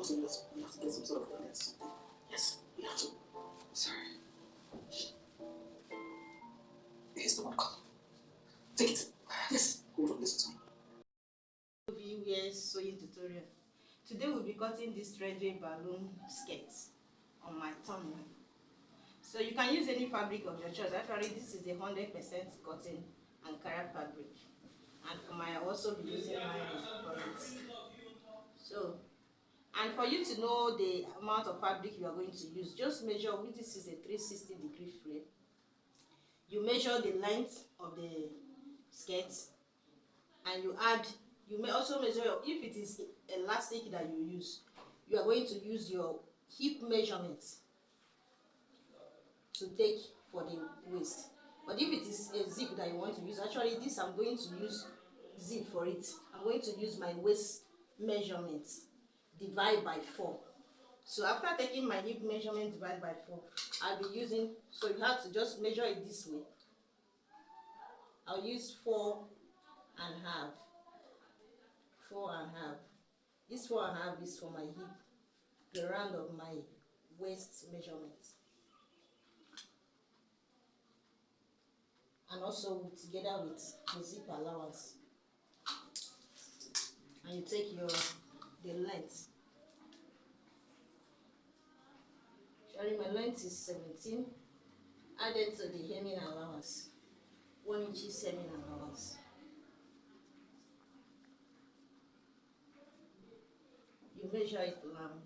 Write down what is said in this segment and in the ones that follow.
saying that we have to get some sort of evidence. Yes, we have to. Sorry. Here's the one call. Take it. Yes, hold on, listen to me. Viewers sewing tutorial. Today we'll be cutting this Trendy balloon skirt on my thumbnail. So you can use any fabric of your choice. Actually, this is a 100% cotton Ankara fabric, and for my, I also be using nylon for it. So, and for you to know the amount of fabric you are going to use, just measure. This is a 360-degree frame. You measure the length of the skirt, and you may also measure if it is elastic that you use. You are going to use your hip measurement to take for the waist. But if it is a zip that you want to use, actually this I'm going to use zip for it. I'm going to use my waist measurement, divide by 4. So after taking my hip measurement, divide by 4, I'll be using, so you have to just measure it this way. I'll use 4 and a half. 4 and a half. This 4 and a half is for my hip, the round of my waist measurement. And also together with the zip allowance. And you take the length. Sorry, my length is 17. Added to the hemming allowance. 1 inch hemming allowance. You measure it round.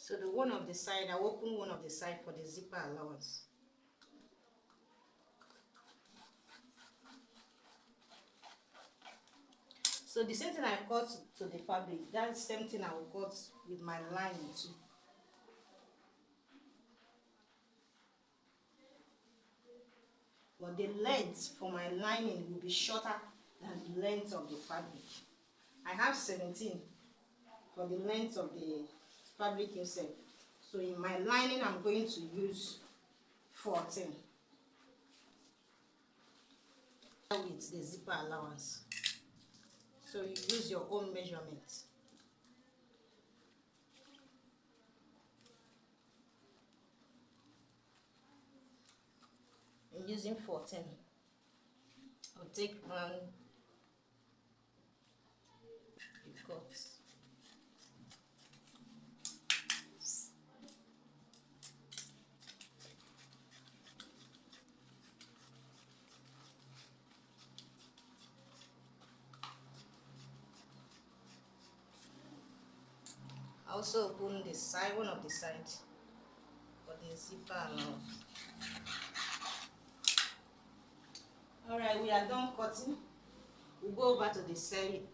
So the one of the side, I open one of the side for the zipper allowance. So the same thing I cut to the fabric, that's the same thing I will cut with my lining too. But the length for my lining will be shorter than the length of the fabric. I have 17 for the length of the fabric itself. So in my lining, I'm going to use 14 with the zipper allowance. So you use your own measurement. I'm using 14. I'll take one cut. I also open the side, one of the sides for the zipper allowance. Alright, we are done cutting. We'll go over to the sewing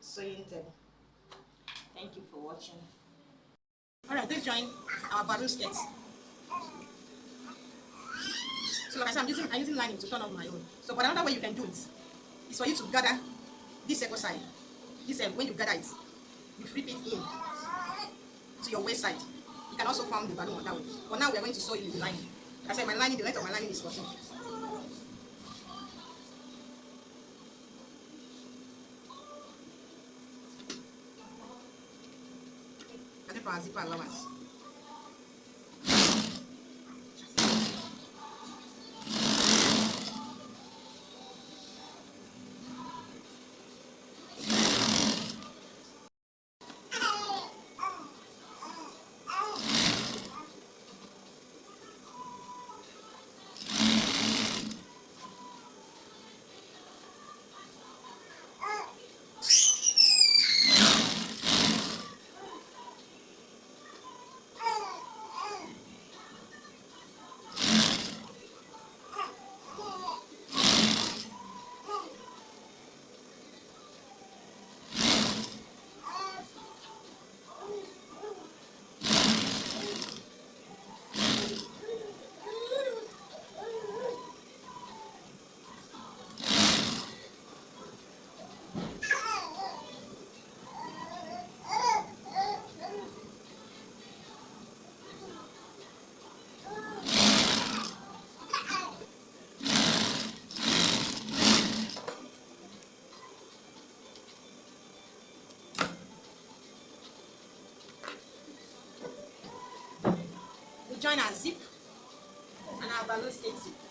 table. Thank you for watching. Alright, please join our balloon skirts. So like I said, I'm using lining to turn off my own. So but another way you can do it is for you to gather this second side. This when you gather it, you flip it in to your waist side. You can also form the balloon that way. But now we are going to sew in the lining. Like I said, my lining, the length of my lining is 14. And then for our zipper allowance. join our zip and our balloon skirt zip.